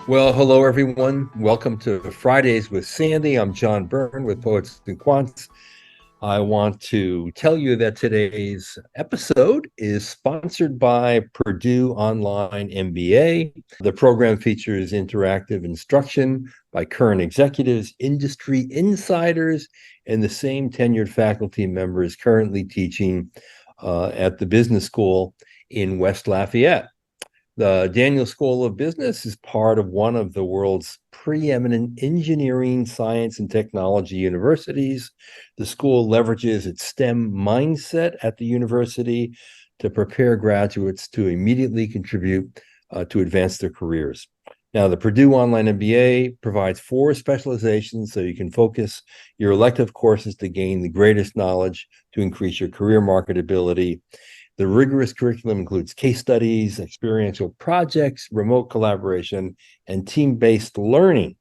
Well, hello everyone. Welcome to Fridays with Sandy. I'm John Byrne with Poets and Quants. I want to tell you that today's episode is sponsored by Purdue Online MBA. The program features interactive instruction by current executives, industry insiders, and the same tenured faculty members currently teaching at the business school in West Lafayette. The Daniel School of Business is part of one of the world's preeminent engineering, science, and technology universities. The school leverages its STEM mindset at the university to prepare graduates to immediately contribute to advance their careers. Now, the Purdue Online MBA provides 4 specializations so you can focus your elective courses to gain the greatest knowledge to increase your career marketability. The rigorous curriculum includes case studies, experiential projects, remote collaboration, and team-based learning.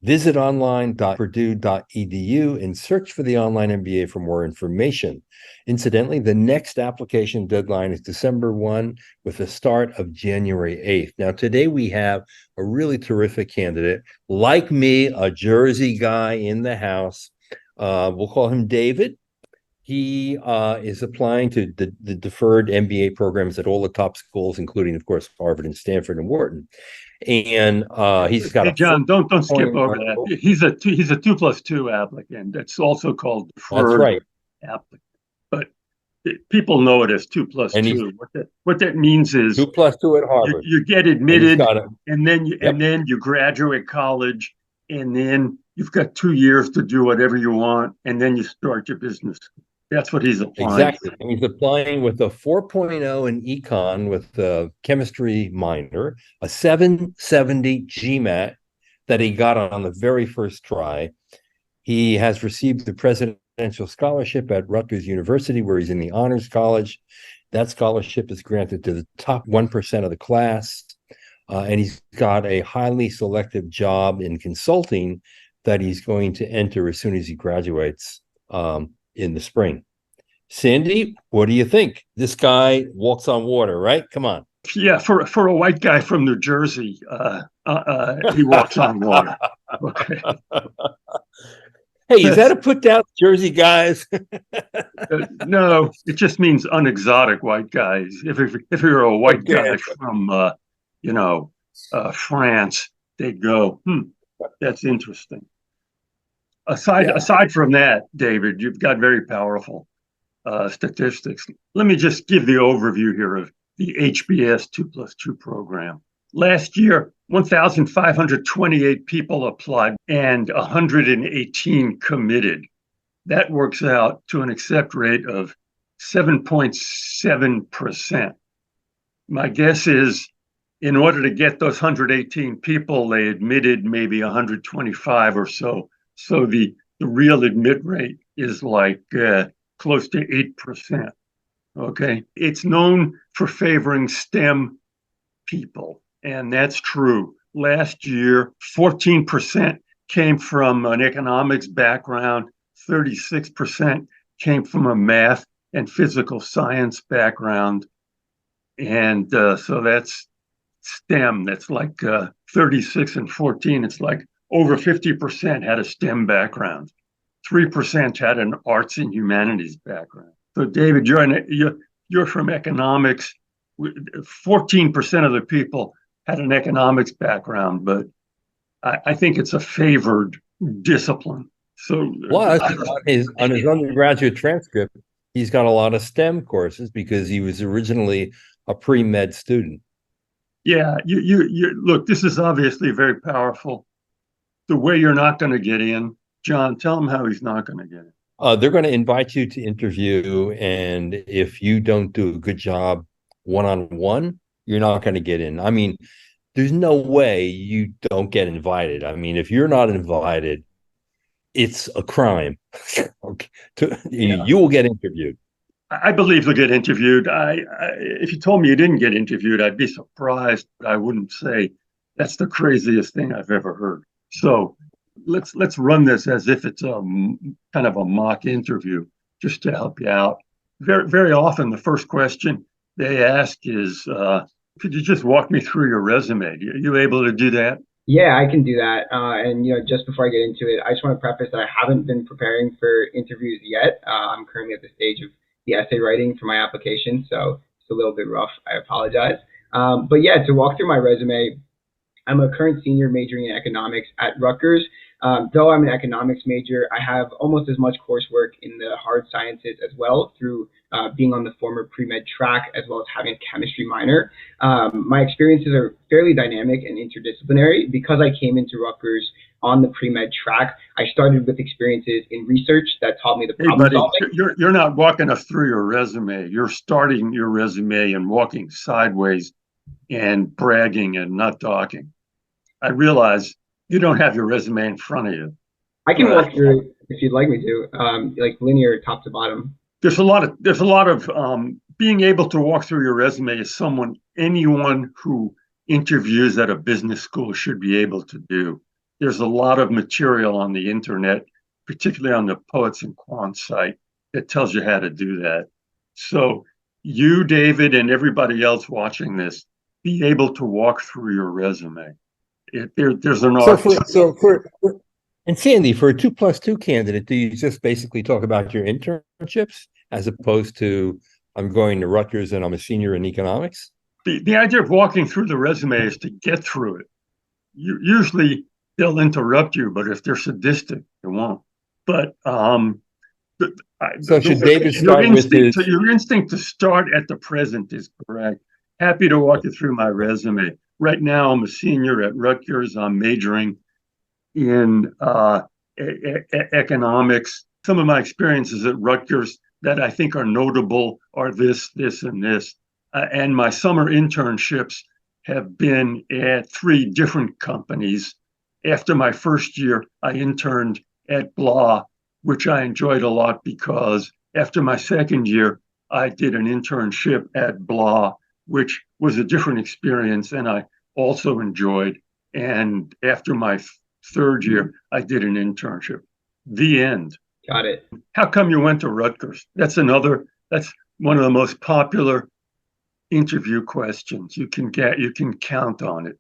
Visit online.purdue.edu and search for the online MBA for more information. Incidentally, the next application deadline is December 1 with a start of January 8th. Now, today we have a really terrific candidate, like me, a Jersey guy in the house. We'll call him David. He is applying to the deferred MBA programs at all the top schools, including, of course, Harvard and Stanford and Wharton. And he's got Hey, a John, don't skip over that. 4.0. He's a 2+2 applicant. That's also called That's deferred right. applicant. But people know it as two plus And he's two. What that means is 2+2 at you, Harvard. you get And he's admitted, got a, and then you yep, graduate college, and then you've got 2 years to do whatever you want, and then you start your business. That's what he's applying exactly. And he's applying with a 4.0 in econ with a chemistry minor, a 770 GMAT that he got on the very first try. He has received the presidential scholarship at Rutgers University, where he's in the honors college. That scholarship is granted to the top 1% of the class. And he's got a highly selective job in consulting that he's going to enter as soon as he graduates in the spring. Sandy, what do you think? This guy walks on water, right? Come on. Yeah, for a white guy from New Jersey, he walks on water. Okay. Hey, is that a put down Jersey guys? No, it just means unexotic white guys. If you're a white Okay. guy from you know France, they'd go, that's interesting. Yeah. Aside from that, David, you've got very powerful statistics. Let me just give the overview here of the HBS 2+2 program. Last year, 1,528 people applied and 118 committed. That works out to an accept rate of 7.7%. My guess is in order to get those 118 people, they admitted maybe 125 or so. So the real admit rate is like close to 8%. Okay. It's known for favoring STEM people, and that's true. Last year, 14% came from an economics background, 36% came from a math and physical science background. And so that's STEM. That's like 36 and 14. It's like over 50% had a STEM background. 3% had an arts and humanities background. So, David, you're from economics. 14% of the people had an economics background, but I think it's a favored discipline. So, Plus, on his undergraduate transcript, he's got a lot of STEM courses because he was originally a pre-med student. yeah, you look. This is obviously very powerful. The way you're not going to get in, John. Tell him how he's not going to get in. They're going to invite you to interview, and if you don't do a good job one-on-one, you're not going to get in. I mean, there's no way you don't get invited. I mean, if you're not invited, it's a crime. Okay. Yeah, You will get interviewed. I believe he'll get interviewed. If you told me you didn't get interviewed, I'd be surprised, but I wouldn't say that's the craziest thing I've ever heard. So let's run this as if it's a kind of a mock interview, just to help you out. Very often, the first question they ask is, "Could you just walk me through your resume? Are you able to do that?" Yeah, I can do that. And just before I get into it, I just want to preface that I haven't been preparing for interviews yet. I'm currently at the stage of the essay writing for my application, so it's a little bit rough. I apologize. But yeah, to walk through my resume, I'm a current senior majoring in economics at Rutgers. Though I'm an economics major, I have almost as much coursework in the hard sciences as well through being on the former pre-med track as well as having a chemistry minor. My experiences are fairly dynamic and interdisciplinary. Because I came into Rutgers on the pre-med track, I started with experiences in research that taught me the Hey, problem buddy, solving. you're not walking us through your resume. You're starting your resume and walking sideways and bragging and not talking. I realize you don't have your resume in front of you, I can but walk through it if you'd like me to, like linear top to bottom. there's a lot of being able to walk through your resume is anyone who interviews at a business school should be able to do. There's a lot of material on the internet, particularly on the Poets and Quants site, that tells you how to do that. So you, David, and everybody else watching this, be able to walk through your resume. There's an So art to for so for and Sandy, for a 2+2 candidate, do you just basically talk about your internships as opposed to I'm going to Rutgers and I'm a senior in economics? the idea of walking through the resume is to get through it. Usually they'll interrupt you, but if they're sadistic, they won't. But the, So should David your start with instinct his your instinct to start at the present is correct. Happy to walk you through my resume. Right now, I'm a senior at Rutgers. I'm majoring in economics. Some of my experiences at Rutgers that I think are notable are this, and this. And my summer internships have been at three different companies. After my first year, I interned at Blah, which I enjoyed a lot because after my second year, I did an internship at Blah, which was a different experience and I also enjoyed. And after my third year, I did an internship. The end. Got it. How come you went to Rutgers? That's one of the most popular interview questions you can get. You can count on it.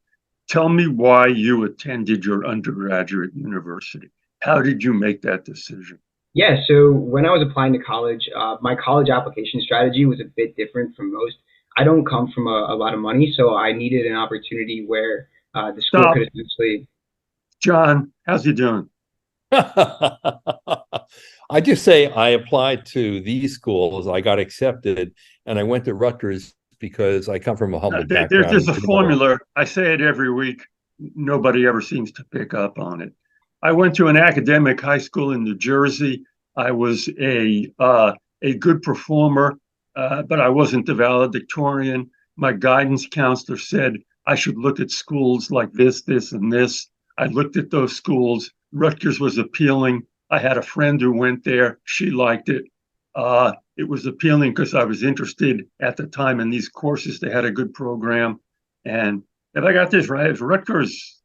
Tell me why you attended your undergraduate university. How did you make that decision? Yeah, so when I was applying to college, my college application strategy was a bit different from most. I don't come from a lot of money, so I needed an opportunity where the school Stop. could essentially. John, how's he doing? I just say I applied to these schools, I got accepted, and I went to Rutgers because I come from a humble background. There's a formula. I say it every week. Nobody ever seems to pick up on it. I went to an academic high school in New Jersey. I was a good performer, but I wasn't the valedictorian. My guidance counselor said I should look at schools like this, and this. I looked at those schools. Rutgers was appealing. I had a friend who went there. She liked it. It was appealing because I was interested at the time in these courses. They had a good program. And if I got this right, is Rutgers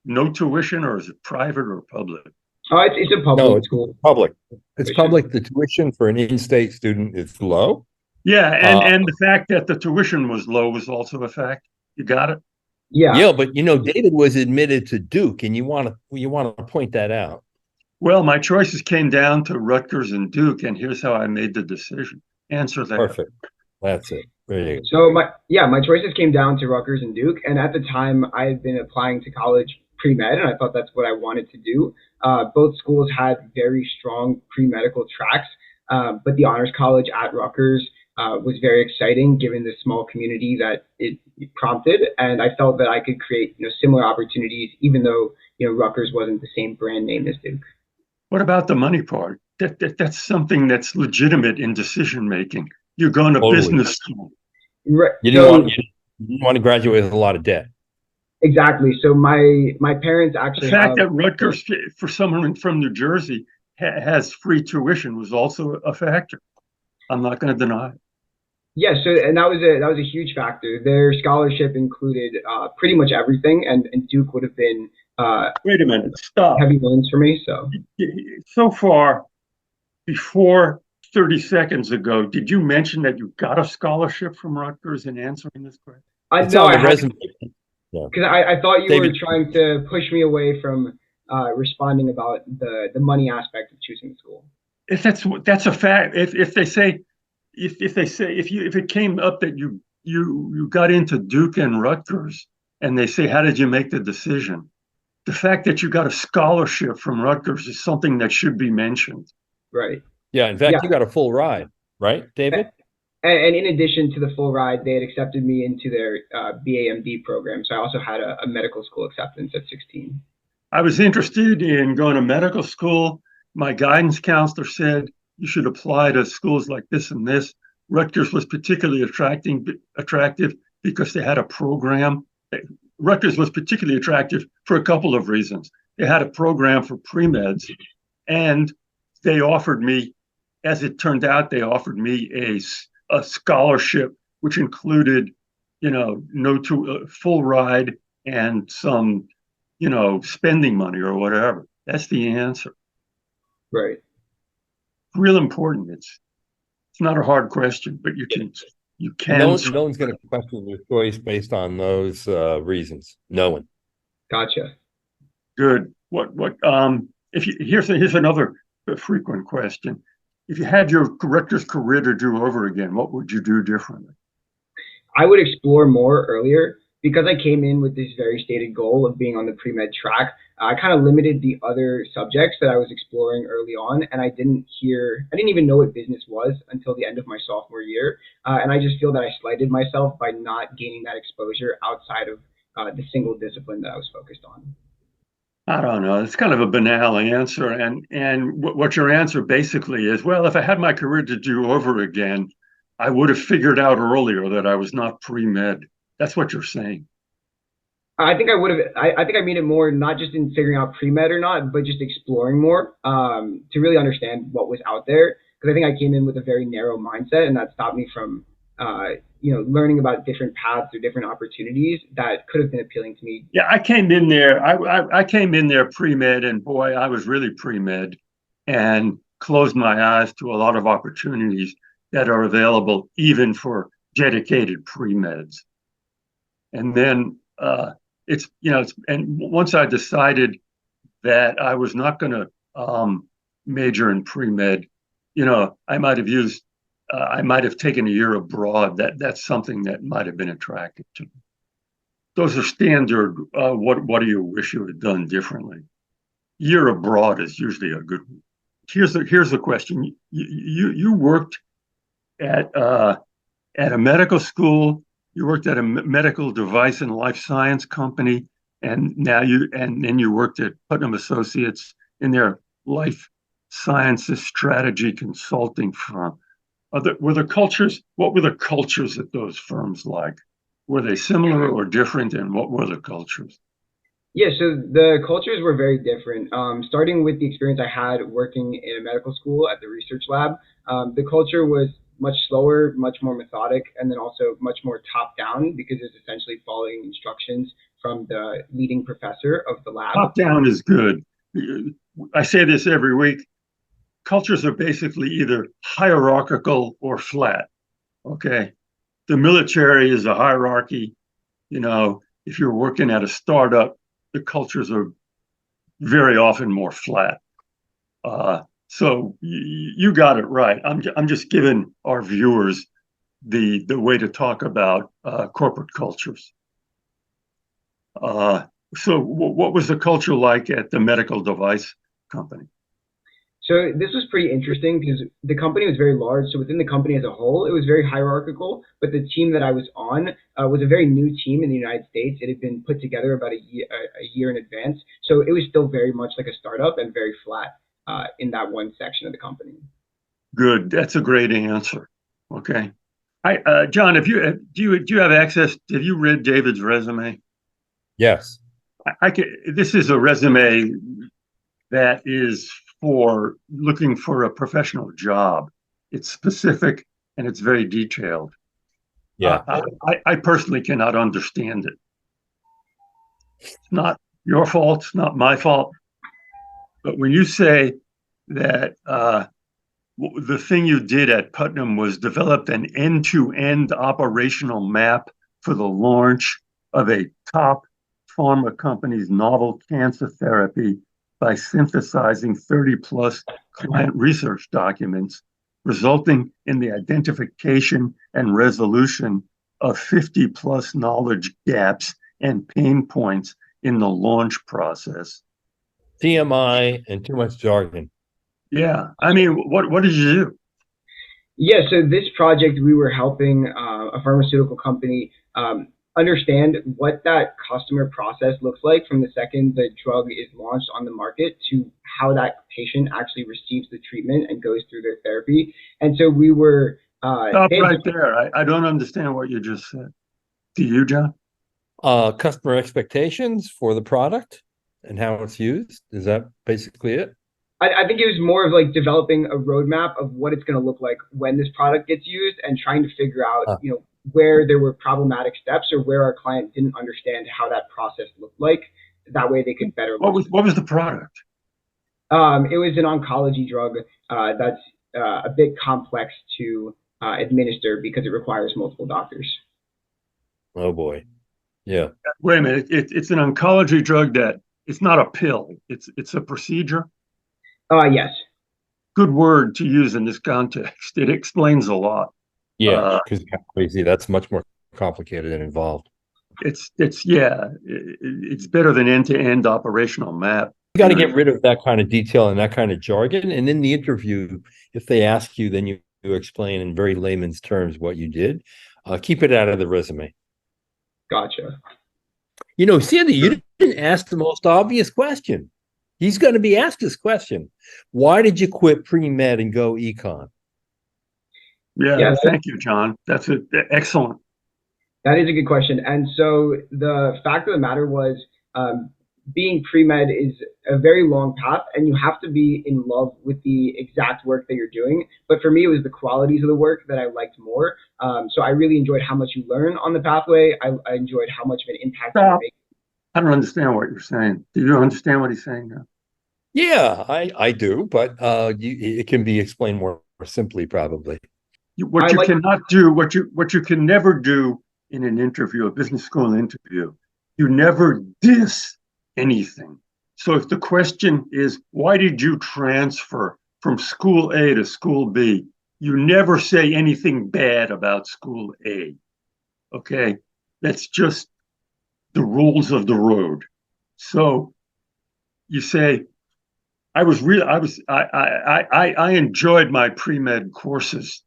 no tuition or is it private or public? It's a No, public it's school public. It's tuition. public. The tuition for an in-state student is low. Yeah, and Uh, and the fact that the tuition was low was also a fact. You got it. Yeah, yeah, but David was admitted to Duke, and you want to point that out. Well, my choices came down to Rutgers and Duke, and here's how I made the decision. Answer that. Perfect. That's it. There you go. so my choices came down to Rutgers and Duke, and at the time I had been applying to college pre med, and I thought that's what I wanted to do. Both schools had very strong pre medical tracks, but the honors college at Rutgers was very exciting given the small community that it prompted, and I felt that I could create similar opportunities, even though Rutgers wasn't the same brand name as Duke. What about the money part? That's something that's legitimate in decision making. You're going to Totally. business school. Right. You didn't want So you didn't want to graduate with a lot of debt. exactly. So my parents The actually fact have. that Rutgers, for someone from New Jersey, has free tuition was also a factor. I'm not going to deny it. Yeah, so and that was a huge factor. Their scholarship included pretty much everything, and Duke would have been Wait a minute, stop. heavy loans for me. So So far, before 30 seconds ago, did you mention that you got a scholarship from Rutgers in answering this question? I It's know on I the haven't. resume. Yeah. Because I thought you were David, trying to push me away from responding about the money aspect of choosing school. If that's a fact, if they say if it came up that you got into Duke and Rutgers, and they say, how did you make the decision? The fact that you got a scholarship from Rutgers is something that should be mentioned. Right. yeah, in fact, Yeah. you got a full ride, right, David? And in addition to the full ride, they had accepted me into their BAMD program. So I also had a medical school acceptance at 16. I was interested in going to medical school. My guidance counselor said you should apply to schools like this and this. Rutgers was particularly attractive because they had a program. Rutgers was particularly attractive for a couple of reasons. They had a program for pre-meds, and they offered me, as it turned out, they offered me a scholarship, which included, full ride and some, spending money or whatever. That's the answer. Right. Real important. It's not a hard question, but you can. No one's going to question your choice based on those reasons. No one. Gotcha. Good. If you here's another frequent question. If you had your Rutgers career to do over again, what would you do differently? I would explore more earlier because I came in with this very stated goal of being on the pre-med track. I kind of limited the other subjects that I was exploring early on, and I didn't even know what business was until the end of my sophomore year. And I just feel that I slighted myself by not gaining that exposure outside of the single discipline that I was focused on. I don't know. It's kind of a banal answer, and what your answer basically is, well, if I had my career to do over again, I would have figured out earlier that I was not pre-med. That's what you're saying. I think I would have. I think I mean it more not just in figuring out pre med or not, but just exploring more to really understand what was out there. Because I think I came in with a very narrow mindset, and that stopped me from learning about different paths or different opportunities that could have been appealing to me. Yeah, I came in there. I came in there pre-med, and boy, I was really pre-med, and closed my eyes to a lot of opportunities that are available even for dedicated pre-meds. And then and once I decided that I was not going to major in pre-med, I might have taken a year abroad. That's something that might have been attractive to me. Those are standard. What do you wish you had done differently? Year abroad is usually a good one. Here's the question. You worked at a medical school. You worked at a medical device and life science company, and then you worked at Putnam Associates in their life sciences strategy consulting firm. What were the cultures at those firms like? Were they similar or different, and what were the cultures? Yeah, so the cultures were very different. Starting with the experience I had working in a medical school at the research lab, the culture was much slower, much more methodic, and then also much more top down because it's essentially following instructions from the leading professor of the lab. Top down is good. I say this every week. Cultures are basically either hierarchical or flat. Okay. The military is a hierarchy. If you're working at a startup, the cultures are very often more flat. So you got it right. I'm just giving our viewers the way to talk about corporate cultures. So what was the culture like at the medical device company? So this was pretty interesting because the company was very large. So within the company as a whole, it was very hierarchical. But the team that I was on was a very new team in the United States. It had been put together about a year in advance. So it was still very much like a startup and very flat in that one section of the company. Good. That's a great answer. Okay. John, do you have access? Have you read David's resume? Yes. This is a resume that is for looking for a professional job. It's specific and it's very detailed. Yeah. I personally cannot understand it. It's not your fault. It's not my fault. But when you say that the thing you did at Putnam was developed an end-to-end operational map for the launch of a top pharma company's novel cancer therapy by synthesizing 30 plus client research documents, resulting in the identification and resolution of 50 plus knowledge gaps and pain points in the launch process. TMI and too much jargon. Yeah, I mean, what did you do? Yeah, so this project, we were helping a pharmaceutical company understand what that customer process looks like from the second the drug is launched on the market to how that patient actually receives the treatment and goes through their therapy. And so we were Stop right there. I don't understand what you just said. Do you, John? Customer expectations for the product and how it's used. Is that basically it? I think it was more of like developing a roadmap of what it's going to look like when this product gets used and trying to figure out, where there were problematic steps or where our client didn't understand how that process looked like. That way they could better. What was the product? It was an oncology drug that's a bit complex to administer because it requires multiple doctors. Oh boy. Yeah. Wait a minute. It's an oncology drug that it's not a pill. It's a procedure. Yes. Good word to use in this context. It explains a lot. Yeah, because crazy. That's much more complicated and involved. It's better than end-to-end operational map. You got to get rid of that kind of detail and that kind of jargon. And in the interview, if they ask you, then you explain in very layman's terms what you did. Keep it out of the resume. Gotcha. Sandy, you didn't ask the most obvious question. He's going to be asked this question. Why did you quit pre-med and go econ? Yeah, thank you, John. That's excellent. That is a good question. And so the fact of the matter was, being pre-med is a very long path and you have to be in love with the exact work that you're doing. But for me, it was the qualities of the work that I liked more. So I really enjoyed how much you learn on the pathway. I enjoyed how much of an impact you make. I don't understand what you're saying. Do you understand what he's saying now? Yeah, I do, but it can be explained more simply, probably. What you cannot do, what you can never do in an interview, a business school interview, you never diss anything. So if the question is, why did you transfer from school A to school B? You never say anything bad about school A. Okay, that's just the rules of the road. So you say, I enjoyed my pre-med courses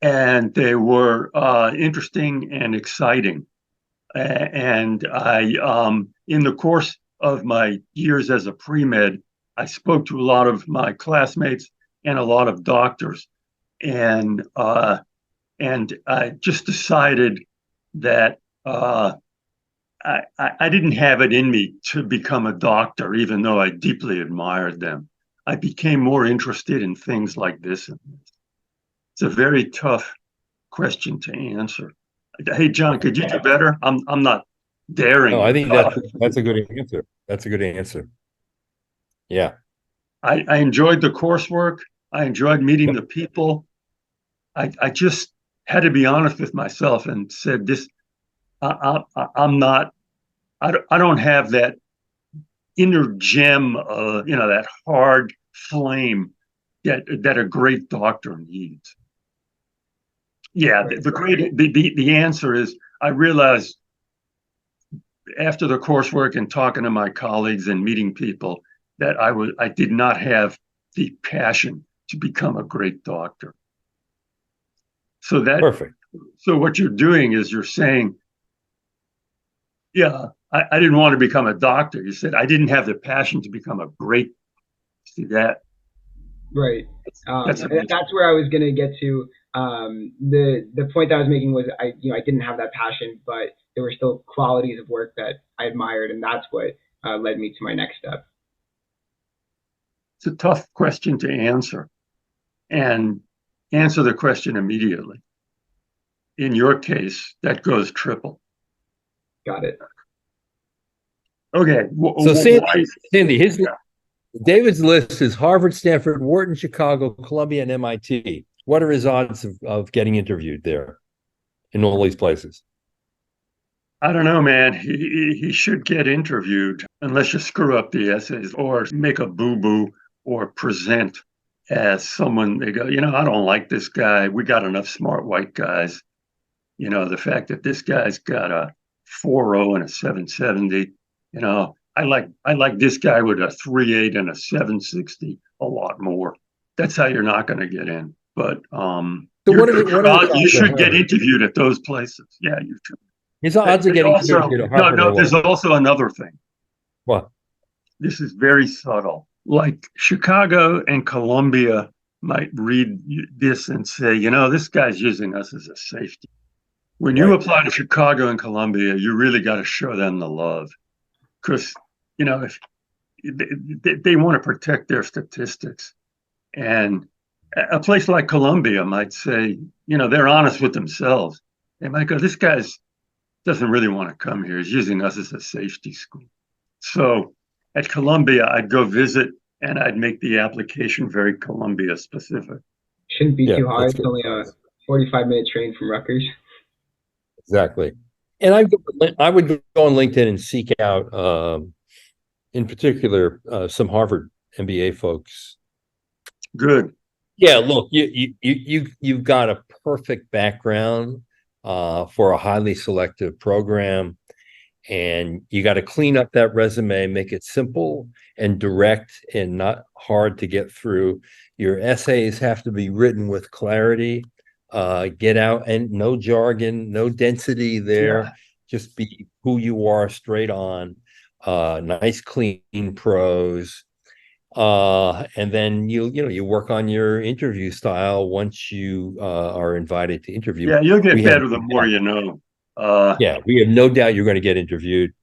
and they were interesting and exciting. And in the course of my years as a pre-med, I spoke to a lot of my classmates and a lot of doctors. And I just decided that I didn't have it in me to become a doctor, even though I deeply admired them. I became more interested in things like this. It's a very tough question to answer. Hey, John, could you do better? I'm not daring. No, I think that's a good answer. That's a good answer. Yeah. I enjoyed the coursework. I enjoyed meeting the people. I just had to be honest with myself and said this. I'm not. I don't have that inner gem, that hard flame that a great doctor needs. Yeah, the answer is I realized after the coursework and talking to my colleagues and meeting people that I did not have the passion to become a great doctor. So perfect. So what you're doing is you're saying, yeah, I didn't want to become a doctor. You said I didn't have the passion to become a great. See that? Right. That's where I was going to get to. The point that I was making was I didn't have that passion, but there were still qualities of work that I admired, and that's what led me to my next step. It's a tough question to answer, and answer the question immediately. In your case, that goes triple. Got it. Okay. So Sandy, David's list is Harvard, Stanford, Wharton, Chicago, Columbia, and MIT. What are his odds of getting interviewed there in all these places? I don't know, man. He should get interviewed unless you screw up the essays or make a boo-boo or present as someone they go, I don't like this guy. We got enough smart white guys. The fact that this guy's got a 4.0 and a 770, I like this guy with a 3.8 and a 760 a lot more. That's how you're not going to get in. But So you should get interviewed at those places. Yeah, you should. His odds of getting interviewed at Harvard no. There's also another thing. What? This is very subtle. Like Chicago and Columbia might read this and say, this guy's using us as a safety. When you apply to Chicago and Columbia, you really got to show them the love, because if they want to protect their statistics, and a place like Columbia might say, they're honest with themselves. They might go, this guy's doesn't really want to come here. He's using us as a safety school. So at Columbia, I'd go visit and I'd make the application very Columbia specific. Shouldn't be too hard. It's only a 45-minute train from Rutgers. Exactly. And I would go on LinkedIn and seek out, in particular, some Harvard MBA folks. Good. Yeah, look, you've got a perfect background for a highly selective program, and you got to clean up that resume, make it simple and direct and not hard to get through. Your essays have to be written with clarity. Get out, and no jargon, no density there. Yeah. Just be who you are, straight on. Nice, clean prose. And then you work on your interview style once you are invited to interview. Yeah, you'll get better the more you know. Yeah, we have no doubt you're going to get interviewed.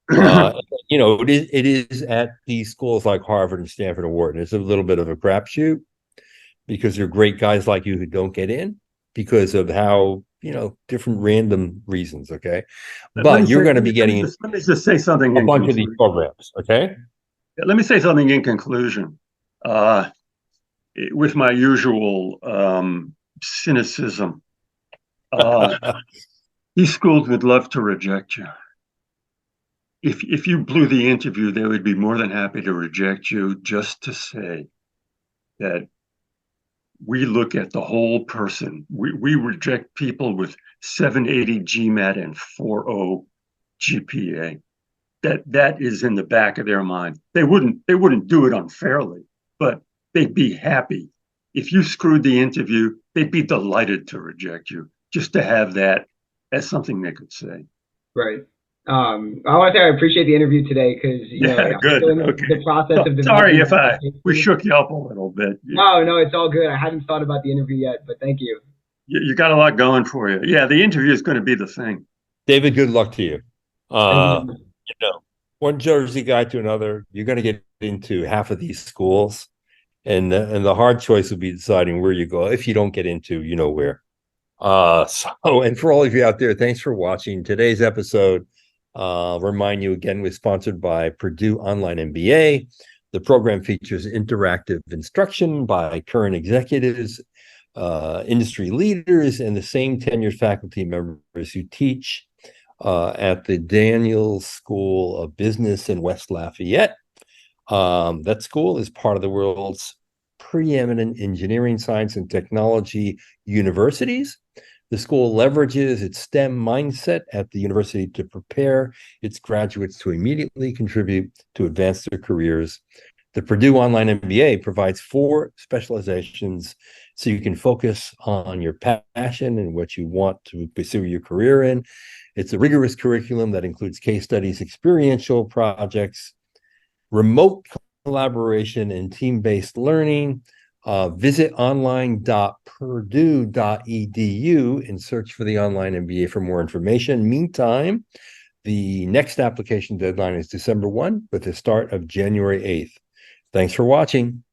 It is at these schools like Harvard and Stanford and Wharton. It's a little bit of a crapshoot because there are great guys like you who don't get in because of how different random reasons. Okay, but you're going to be getting. Let me just say something. A bunch of these programs. Okay. Let me say something in conclusion. With my usual cynicism, these schools would love to reject you. If you blew the interview, they would be more than happy to reject you, just to say that we look at the whole person. We reject people with 780 GMAT and 4.0 GPA. That is in the back of their mind. They wouldn't do it unfairly, but they'd be happy. If you screwed the interview, they'd be delighted to reject you, just to have that as something they could say. Right. I want to say I appreciate the interview today because good. The process of sorry if we shook you up a little bit. No, it's all good. I hadn't thought about the interview yet, but thank you. You got a lot going for you. Yeah, the interview is going to be the thing. David, good luck to you. One Jersey guy to another, you're going to get into half of these schools, and the hard choice will be deciding where you go. If you don't get into, where. And for all of you out there, thanks for watching today's episode. Remind you again, we're sponsored by Purdue Online MBA. The program features interactive instruction by current executives, industry leaders, and the same tenured faculty members who teach at the Daniels School of Business in West Lafayette. That school is part of the world's preeminent engineering, science, and technology universities. The school leverages its STEM mindset at the university to prepare its graduates to immediately contribute to advance their careers. The Purdue Online MBA provides 4 specializations so you can focus on your passion and what you want to pursue your career in. It's a rigorous curriculum that includes case studies, experiential projects, remote collaboration, and team-based learning. Visit online.purdue.edu and search for the Online MBA for more information. Meantime, the next application deadline is December 1 with the start of January 8th. Thanks for watching.